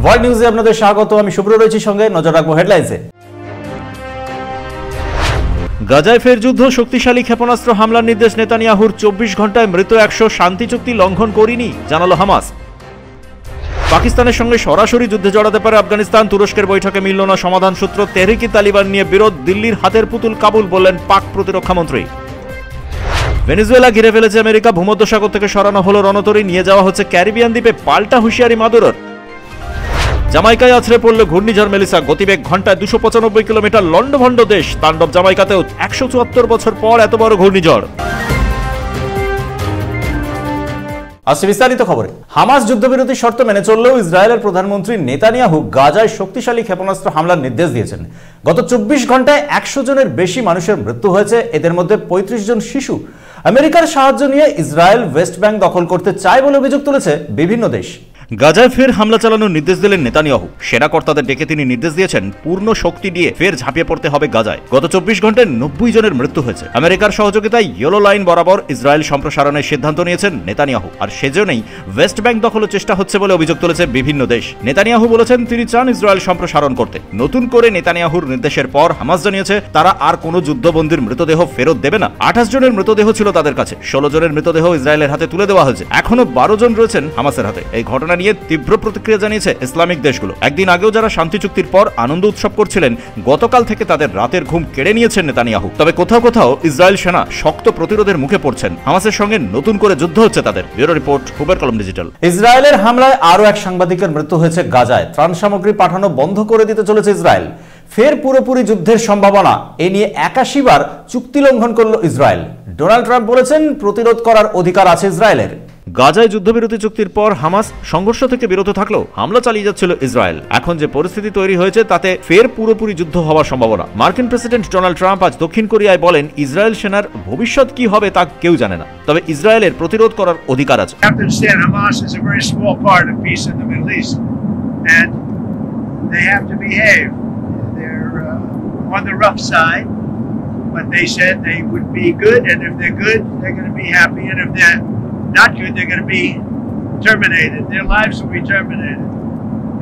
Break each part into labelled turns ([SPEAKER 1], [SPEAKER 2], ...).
[SPEAKER 1] World নিউজে আপনাদের স্বাগত। আমি শুভ্র রয়েছি সঙ্গে। নজর রাখবো হেডলাইন্সে। গাজায় ফের যুদ্ধ, শক্তিশালী ক্ষেপণাস্ত্র হামলার নির্দেশ নেতানিয়াহুর। 24 ঘন্টায় মৃত 100, শান্তি চুক্তি লঙ্ঘন করিনি জানালো হামাস। পাকিস্তানের সঙ্গে সরাসরি যুদ্ধে জড়াতে পারে আফগানিস্তান, তুরস্কের বৈঠকে মিলল না সমাধান সূত্র। তেহরিকি তালিবান নিয়ে বিরোধ, দিল্লির হাতের পুতুল কাবুল বললেন পাক প্রতিরক্ষামন্ত্রী। ভেনেজুয়েলা ঘিরে ফেলেছে আমেরিকা, ভূমধ্যসাগর থেকে সরানো হলো রণতরী, নিয়ে যাওয়া হচ্ছে ক্যারিবিয়ান দ্বীপে, পাল্টা হুঁশিয়ারি মাদুরোর। জামাইকায় আছড়ে পড়ল ঘূর্ণিঝড় মেলিসা, গতিবেগ ঘন্টায় 295 কিলোমিটার, লন্ডভন্ড দেশ, তাণ্ডব জামাইকাতেও। 174 বছর পর এত বড় ঘূর্ণিঝড়। আজ বিস্তারিত খবরে। হামাস যুদ্ধবিরতির শর্ত মেনে চললেও ইসরায়েলের প্রধানমন্ত্রী নেতানিয়াহু গাজায় শক্তিশালী ক্ষেপণাস্ত্র হামলার নির্দেশ দিয়েছেন। গত 24 ঘন্টায় 100 জনের বেশি মানুষের মৃত্যু হয়েছে, এদের মধ্যে 35 জন শিশু। আমেরিকার সাহায্য নিয়ে ইসরায়েল ওয়েস্ট ব্যাংক দখল করতে চায় বলে অভিযোগ তুলেছে বিভিন্ন দেশ। গাজায় ফের হামলা চালানোর নির্দেশ দিলেন নেতানিয়াহু। সেনা কর্তাদের ডেকে তিনি নির্দেশ দিয়েছেন পূর্ণ শক্তি দিয়ে ফের ঝাঁপিয়ে পড়তে হবে গাজায়। গত 24 ঘন্টায় 90 জনের মৃত্যু হয়েছে। আমেরিকার সহযোগিতায় ইয়েলো লাইন বরাবর ইসরায়েল সম্প্রসারণের সিদ্ধান্ত নিয়েছেন নেতানিয়াহু, আর সেজন্যই ওয়েস্ট ব্যাংক দখলের চেষ্টা হচ্ছে বলে অভিযোগ তুলেছে বিভিন্ন দেশ। নেতানিয়াহু বলেছেন তিনি চান ইসরায়েল সম্প্রসারণ করতে। নতুন করে নেতানিয়াহুর নির্দেশের পর হামাস জানিয়েছে তারা আর কোনো যুদ্ধবন্দীর মৃতদেহ ফেরত দেবে না। 28 জনের মৃতদেহ ছিল তাদের কাছে, 16 জনের মৃতদেহ ইসরায়েলের হাতে তুলে দেওয়া হয়েছে। এখনো 12 জন রয়েছেন হামাসের হাতে। এই ঘটনা নিয়ে তীব্র প্রতিক্রিয়া জানিয়েছে ইসলামিক দেশগুলো। একদিন আগেও যারা শান্তি চুক্তির পর আনন্দ উৎসব করছিলেন, গতকাল থেকে তাদের রাতের ঘুম কেড়ে নিয়েছেন নেতানিয়াহু। তবে কোথাও কোথাও ইসরায়েল সেনা শক্ত প্রতিরোধের মুখে পড়ছেন। হামাসের সঙ্গে নতুন করে যুদ্ধ হচ্ছে তাদের। ব্যুরো রিপোর্ট, হুবের কলম ডিজিটাল। ইসরায়েলের হামলায় আরো এক সাংবাদিকের মৃত্যু হয়েছে গাজায়। ত্রাণ সামগ্রী পাঠানো বন্ধ করে দিতে চলেছে ইসরায়েল। ফের পুরোপুরি যুদ্ধের সম্ভাবনা, এ নিয়ে 81 বার চুক্তি লঙ্ঘন করল ইসরায়েল। ডোনাল্ড ট্রাম্প বলেছেন প্রতিরোধ করার অধিকার আছে ইসরায়েলের। গাজায় যুদ্ধবিরতি চুক্তির পর হামাস সংঘর্ষ থেকে বিরত থাকলেও হামলা চালিয়ে যাচ্ছিল ইসরায়েল। এখন যে পরিস্থিতি তৈরি হয়েছে তাতে ফের পুরোপুরি যুদ্ধ হওয়ার সম্ভাবনা। মার্কিন প্রেসিডেন্ট ডোনাল্ড ট্রাম্প আজ দক্ষিণ কোরিয়ায় বলেন ইসরায়েল সেনার ভবিষ্যৎ কি হবে তা কেউ জানে না, তবে ইসরায়েলের প্রতিরোধ করার অধিকার আছে।
[SPEAKER 2] But they said they would be good, and if they're good, they're going to be happy, and if they're not good, they're going to be terminated. Their lives will be terminated.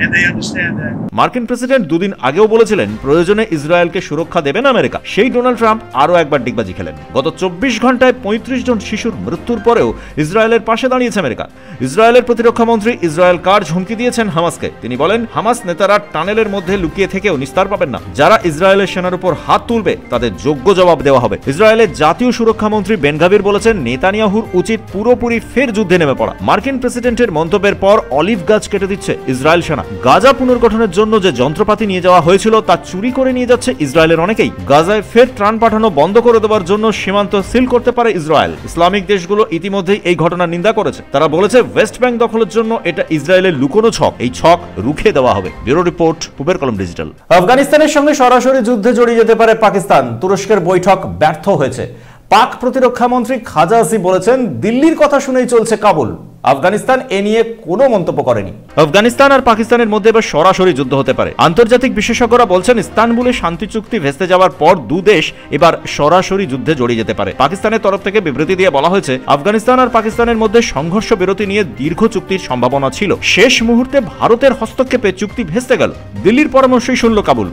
[SPEAKER 2] And they understand that.
[SPEAKER 1] মার্কিন president দুদিন আগেও বলেছিলেন প্রয়োজনে ইসরায়েলকে সুরক্ষা দেবেন America. সেই Donald Trump আরও একবার ডিগবাজি খেলেন। গত 24 ঘন্টায় 35 জন শিশুর মৃত্যুর পরেও ইসরায়েলের পাশে দাঁড়িয়েছে আমেরিকা। ইসরায়েলের প্রতিরক্ষা মন্ত্রী ইসরায়েল কার্জ হুমকি দিয়েছেন হামাসকে। তিনি বলেন হামাস নেতারা টানেলের মধ্যে লুকিয়ে থেকেও নিস্তার পাবেন না। যারা ইসরায়েলের সেনার উপর হাত তুলবে তাদের যোগ্য জবাব দেওয়া হবে। ইসরায়েলের জাতীয় সুরক্ষা মন্ত্রী বেন গাভির বলেছেন নেতানিয়াহুর উচিত পুরোপুরি ফের যুদ্ধে নেমে পড়া। মার্কিন প্রেসিডেন্টের মন্তব্যের পর অলিভ গাছ কেটে দিচ্ছে ইসরায়েল সেনা। গাজা পুনর্গঠনের জন্য যে যন্ত্রপাতি নিয়ে যাওয়া হয়েছিল তা চুরি করে নিয়ে যাচ্ছে ইসরায়েলের অনেকেই। গাজায় ফের ত্রাণ পাঠানো বন্ধ করে দেওয়ার জন্য সীমান্ত সিল করতে পারে ইসরায়েল। ইসলামিক দেশগুলো ইতিমধ্যেই এই ঘটনার নিন্দা করেছে। তারা বলেছে ওয়েস্ট ব্যাংক দখলের জন্য এটা ইসরায়েলের লুকোনো ছক, এই ছক রুখে দেওয়া হবে। ব্যুরো রিপোর্ট, হুবের কলম ডিজিটাল। আফগানিস্তানের সঙ্গে সরাসরি যুদ্ধে জড়িয়ে যেতে পারে পাকিস্তান। তুরস্কের বৈঠক ব্যর্থ হয়েছে। পাক প্রতিরক্ষা মন্ত্রী খাজা আসিফ বলেছেন দিল্লির কথা শুনেই চলছে কাবুল। আফগানিস্তান এ নিয়ে কোনো মন্তব্য করেনি। আফগানিস্তান আর পাকিস্তানের মধ্যে এবার সরাসরি যুদ্ধ হতে পারে। আন্তর্জাতিক বিশেষজ্ঞরা বলছেন ইস্তানবুলে শান্তি চুক্তি ভেস্তে যাওয়ার পর দুদেশ এবার সরাসরি যুদ্ধে জড়িয়ে যেতে পারে। পাকিস্তানের তরফ থেকে বিবৃতি দিয়ে বলা হয়েছে আফগানিস্তান আর পাকিস্তানের মধ্যে সংঘর্ষ বিরতি নিয়ে দীর্ঘ চুক্তির সম্ভাবনা ছিল। শেষ মুহূর্তে ভারতের হস্তক্ষেপে চুক্তি ভেস্তে গেল। দিল্লির পরামর্শই শুনল কাবুল।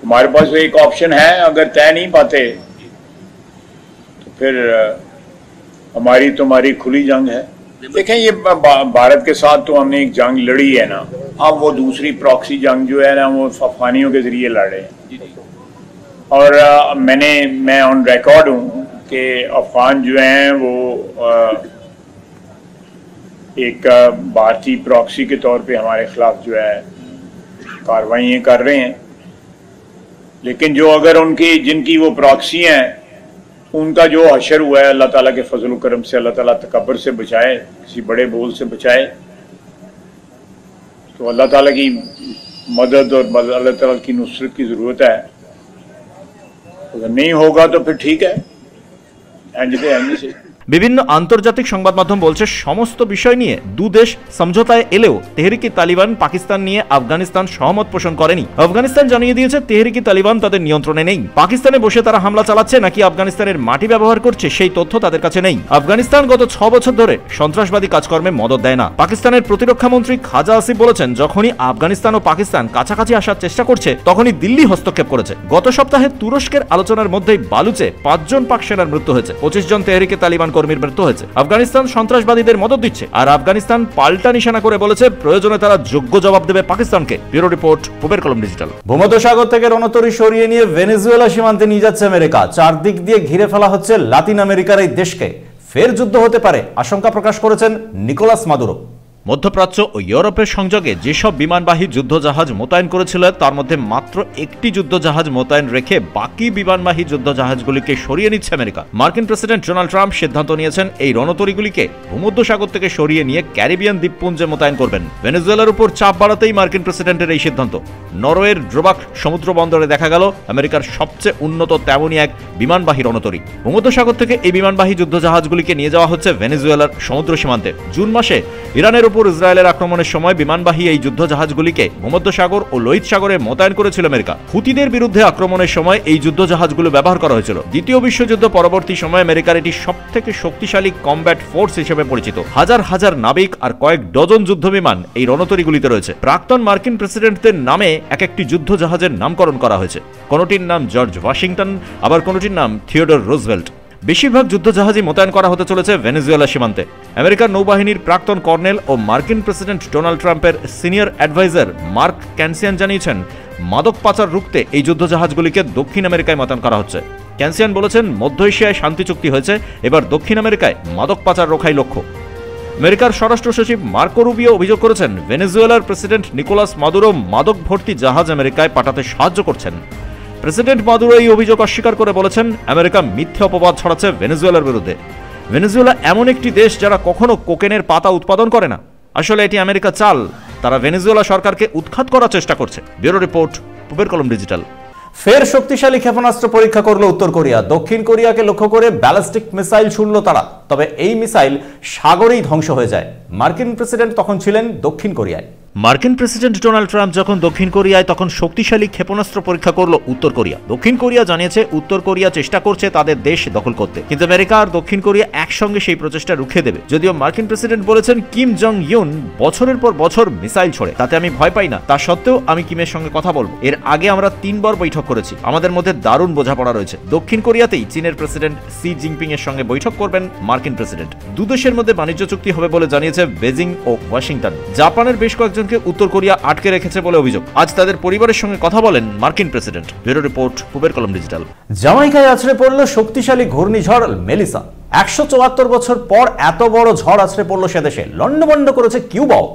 [SPEAKER 3] हमारे पास एक ऑप्शन है, अगर तय नहीं पाते तो फिर हमारी तुम्हारी खुली जंग है। देखें ये भारत के साथ तो हमने एक जंग लड़ी है ना, अब वो दूसरी प्रॉक्सी जंग जो है ना वो अफगानियों के जरिए लड़ रहे हैं। और मैं ऑन रिकॉर्ड हूँ कि अफगान जो हैं वो एक भारतीय प्रॉक्सी के तौर पे हमारे खिलाफ जो है कार्रवाइयाँ कर रहे हैं। लेकिन जो अगर जिनकी वो प्रॉक्सी हैं उनका जो हशर हुआ है, अल्लाह ताला के फजल करम से अल्लाह ताला तकब्बर से बचाए, किसी बड़े बोल से बचाए, तो अल्लाह ताला की मदद और अल्लाह ताला की नुसरत की ज़रूरत है। अगर नहीं होगा तो फिर ठीक है, एंड से
[SPEAKER 1] বিভিন্ন আন্তর্জাতিক সংবাদ মাধ্যম বলছে সমস্ত বিষয় নিয়ে দুদেশ সমঝোতায় এলেও তেহরিকি তালিবান পাকিস্তান নিয়ে আফগানিস্তান সহমত পোষণ করেনি। আফগানিস্তান জানিয়ে দিয়েছে তেহরিকি তালিবান তাদের নিয়ন্ত্রণে নেই। পাকিস্তানে বসে তারা হামলা চালাচ্ছে নাকি আফগানিস্তানের মাটি ব্যবহার করছে সেই তথ্য তাদের কাছে নেই। আফগানিস্তান গত 6 বছর ধরে সন্ত্রাসবাদী কাজকর্মে মদত দেয় না। পাকিস্তানের প্রতিরক্ষা মন্ত্রী খাজা আসিফ বলেছেন, যখনই আফগানিস্তান ও পাকিস্তান কাছাকাছি আসার চেষ্টা করছে তখনই দিল্লি হস্তক্ষেপ করেছে। গত সপ্তাহে তুরস্কের আলোচনার মধ্যেই বালুচে 5 জন পাক সেনার মৃত্যু হয়েছে, 25 জন তেহরিকে তালিবান কর্মীর মৃত্যু হয়েছে। আফগানিস্তান সন্ত্রাসবাদীদের মদত দিচ্ছে আর আফগানিস্তান পাল্টা নিশানা করে বলেছে প্রয়োজনে তারা যোগ্য জবাব দেবে পাকিস্তানকে। ব্যুরো রিপোর্ট, পূবের কলম ডিজিটাল। ভূমধ্যসাগর থেকে রণতরী সরিয়ে নিয়ে ভেনেজুয়েলা সীমান্তে নিয়ে যাচ্ছে আমেরিকা। চারদিক দিয়ে ঘিরে ফেলা হচ্ছে লাতিন আমেরিকার এই দেশকে। ফের যুদ্ধ হতে পারে আশঙ্কা প্রকাশ করেছেন নিকোলাস মাদুরো। মধ্যপ্রাচ্য ও ইউরোপের সংযোগে যেসব বিমানবাহী যুদ্ধজাহাজ মোতায়েন করেছিল তার মধ্যে মাত্র একটি যুদ্ধজাহাজ মোতায়েন রেখে বাকি বিমানবাহী যুদ্ধজাহাজগুলিকে সরিয়ে নিচ্ছে আমেরিকা। মার্কিন প্রেসিডেন্ট ডোনাল্ড ট্রাম্প সিদ্ধান্ত নিয়েছেন এই রণতরীগুলিকে ভূমধ্যসাগর থেকে সরিয়ে নিয়ে ক্যারিবিয়ান দ্বীপপুঞ্জে মোতায়েন করবেন। ভেনেজুয়েলার উপর চাপ বাড়াতেই মার্কিন প্রেসিডেন্টের এই সিদ্ধান্ত। নরওয়ের ড্রোবাক সমুদ্র বন্দরে দেখা গেল আমেরিকার সবচেয়ে উন্নত তেমনই এক বিমানবাহী রণতরী। ভূমধ্যসাগর থেকে এই বিমানবাহী যুদ্ধজাহাজগুলিকে নিয়ে যাওয়া হচ্ছে ভেনেজুয়েলার সমুদ্র সীমান্তে। জুন মাসে ইরানের উপর ইসরায়েলের আক্রমণের সময় বিমানবাহী এই যুদ্ধজাহাজগুলিকে ভূমধ্যসাগর ও লোহিত সাগরে মোতায়েন করেছিল আমেরিকা। হুতিদের বিরুদ্ধে আক্রমণের সময় এই যুদ্ধজাহাজগুলো ব্যবহার করা হয়েছিল। দ্বিতীয় বিশ্বযুদ্ধ পরবর্তী সময়ে আমেরিকার এটি সবথেকে শক্তিশালী কমব্যাট ফোর্স হিসেবে পরিচিত। হাজার হাজার নাবিক আর কয়েক ডজন যুদ্ধবিমান এই রণতরীগুলিতে রয়েছে। প্রাক্তন মার্কিন প্রেসিডেন্টদের নামে এক একটি যুদ্ধজাহাজের নামকরণ করা হয়েছে। কোনটির নাম জর্জ ওয়াশিংটন, আবার কোনটির নাম থিওডর রুজভেল্ট। বেশিরভাগ যুদ্ধজাহাজই মোতায়েন করা হতে চলেছে ভেনেজুয়েলা সীমান্তে। আমেরিকার নৌবাহিনীর প্রাক্তন কর্নেল ও মার্কিন প্রেসিডেন্ট ডোনাল্ড ট্রাম্পের সিনিয়র অ্যাডভাইজার মার্ক ক্যানসিয়ান জানিয়েছেন, মাদক পাচার রুখতে এই যুদ্ধজাহাজগুলিকে দক্ষিণ আমেরিকায় মোতায়েন করা হচ্ছে। ক্যানসিয়ান বলেছেন, মধ্য এশিয়ায় শান্তি চুক্তি হয়েছে, এবার দক্ষিণ আমেরিকায় মাদক পাচার রোখাই লক্ষ্য। আমেরিকার স্বরাষ্ট্র সচিব মার্কো রুবিও অভিযোগ করেছেন, ভেনেজুয়েলার প্রেসিডেন্ট নিকোলাস মাদুরো মাদক ভর্তি জাহাজ আমেরিকায় পাঠাতে সাহায্য করছেন। প্রেসিডেন্ট মাদুরো এই অভিযোগ অস্বীকার করে বলেছেন, আমেরিকা মিথ্যে অপবাদ ছড়াচ্ছে ভেনেজুয়েলার বিরুদ্ধে। ভেনেজুয়েলা এমন একটি দেশ যারা কখনো কোকেনের পাতা উৎপাদন করে না। আসলে এটি আমেরিকা চাল। তারা ভেনেজুয়েলা সরকারকে উৎখাত করার চেষ্টা করছে। ব্যুরো রিপোর্ট, পূবের কলম ডিজিটাল। ফের শক্তিশালী ক্ষেপণাস্ত্র পরীক্ষা করলো উত্তর কোরিয়া। দক্ষিণ কোরিয়াকে লক্ষ্য করে ব্যালিস্টিক মিসাইল ছুড়ল তারা। তবে এই মিসাইল সাগরেই ধ্বংস হয়ে যায়। মার্কিন প্রেসিডেন্ট তখন ছিলেন দক্ষিণ কোরিয়ায়। মার্কিন প্রেসিডেন্ট ডোনাল্ড ট্রাম্প যখন দক্ষিণ কোরিয়ায়, তখন শক্তিশালী ক্ষেপণাস্ত্র পরীক্ষা করলো উত্তর কোরিয়া। দক্ষিণ কোরিয়া জানিয়েছে উত্তর কোরিয়া চেষ্টা করছে তাদের দেশ দখল করতে, কিন্তু আমেরিকা আর দক্ষিণ কোরিয়া একসঙ্গে সেই প্রচেষ্টা রুখে দেবে। যদিও মার্কিন প্রেসিডেন্ট বলেছেন, কিম জং ইউন বছরের পর বছর মিসাইল ছোড়ে, তাতে আমি ভয় পাই না। তা সত্ত্বেও আমি কিমের সঙ্গে কথা বলবো। এর আগে আমরা 3 বার বৈঠক করেছি। আমাদের মধ্যে দারুণ বোঝাপড়া রয়েছে। দক্ষিণ কোরিয়াতেই চীনের প্রেসিডেন্ট সি জিনপিং এর সঙ্গে বৈঠক করবেন মার্কিন প্রেসিডেন্ট। দুদেশের মধ্যে বাণিজ্য চুক্তি হবে বলে জানিয়েছে বেজিং ও ওয়াশিংটন। জাপানের বেশ কয়েকজনকে উত্তর কোরিয়া আটকে রেখেছে বলে অভিযোগ। আজ তাদের পরিবারের সঙ্গে কথা বলেন মার্কিন প্রেসিডেন্ট। ব্যুরো রিপোর্ট, পূবের কলম ডিজিটাল। জামাইকায় আছড়ে পড়ল শক্তিশালী ঘূর্ণিঝড় মেলিসা। 174 বছর পর এত বড় ঝড় আছড়ে পড়ল সে দেশে। লন্ডভন্ড করেছে কিউবাও।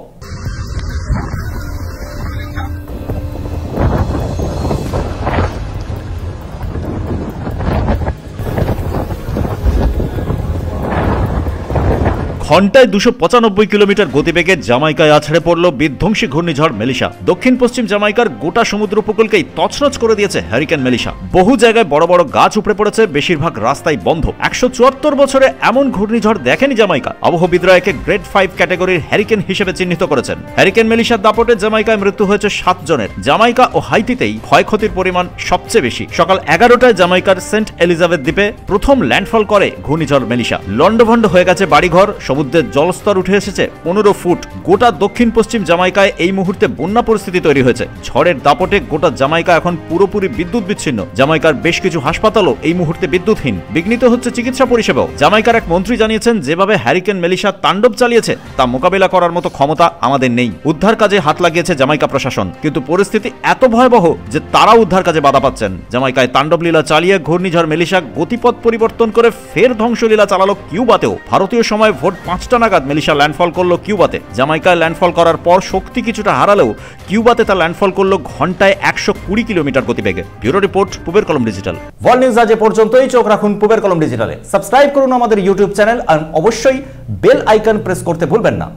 [SPEAKER 1] ঘন্টায় 295 কিলোমিটার গতিবেগে জামাইকায় আছড়ে পড়ল বিধ্বংসী ঘূর্ণিঝড় মেলিসা। দক্ষিণ পশ্চিম জামাইকার গোটা সমুদ্র উপকূলকেই তছনছ করে দিয়েছে হ্যারিকেন মেলিসা। বহু জায়গায় বড় বড় গাছ উপড়ে পড়েছে, বেশিরভাগ রাস্তাই বন্ধ। 174 বছরে এমন ঘূর্ণিঝড় দেখেনি জামাইকা। আবহবিদরা একে গ্রেড 5 ক্যাটাগরির হ্যারিকেন হিসেবে চিহ্নিত করেছেন। হ্যারিকেন মেলিসার দাপটে জামাইকায় মৃত্যু হয়েছে 7 জনের। জামাইকা ও হাইতিতেই ক্ষয়ক্ষতির পরিমাণ সবচেয়ে বেশি। সকাল 11টায় জামাইকার সেন্ট এলিজাবেথ দ্বীপে প্রথম ল্যান্ডফল করে ঘূর্ণিঝড় মেলিসা। লন্ডভন্ড হয়ে গেছে বাড়িঘর, সমুদ্রের জলস্তর উঠে এসেছে 15 ফুট। গোটা দক্ষিণ পশ্চিম জামাইকায় এই মুহূর্তে বন্যা পরিস্থিতি তৈরি হয়েছে। ঝড়ের দাপটে গোটা জামাইকা এখন পুরোপুরি বিদ্যুৎ বিচ্ছিন্ন। জামাইকার বেশ কিছু হাসপাতালও এই মুহূর্তে বিদ্যুৎহীন। বিঘ্নিত হচ্ছে চিকিৎসা পরিষেবাও। জামাইকার এক মন্ত্রী জানিয়েছেন, যেভাবে হ্যারিকেন মেলিসা তাণ্ডব চালিয়েছে তা মোকাবিলা করার মতো ক্ষমতা আমাদের নেই। উদ্ধার কাজে হাত লাগিয়েছে জামাইকা প্রশাসন, কিন্তু পরিস্থিতি এত ভয়াবহ যে তারা উদ্ধার কাজে বাধা পাচ্ছেন। জামাইকায় তাণ্ডব লীলা চালিয়ে ঘূর্ণিঝড় মেলিসা গতিপথ পরিবর্তন করে ফের ধ্বংসলীলা চালালো কিউবাতেও। ভারতীয় সময় ভোট 5টা নাগাদ মেলিসা ল্যান্ডফল করলো কিউবাতে। জামাইকায় ল্যান্ডফল করার পর শক্তি কিছুটা হারালেও কিউবাতে তা ল্যান্ডফল করলো ঘন্টায় 120 কিলোমিটার গতিবেগে। ব্যুরো রিপোর্ট, পূবের কলম ডিজিটাল। ওয়ার্ল্ড নিউজ আজ পর্যন্তই। চোখ রাখুন পূবের কলম ডিজিটালে। সাবস্ক্রাইব করুন আমাদের ইউটিউব চ্যানেল আর অবশ্যই বেল আইকন প্রেস করতে ভুলবেন না।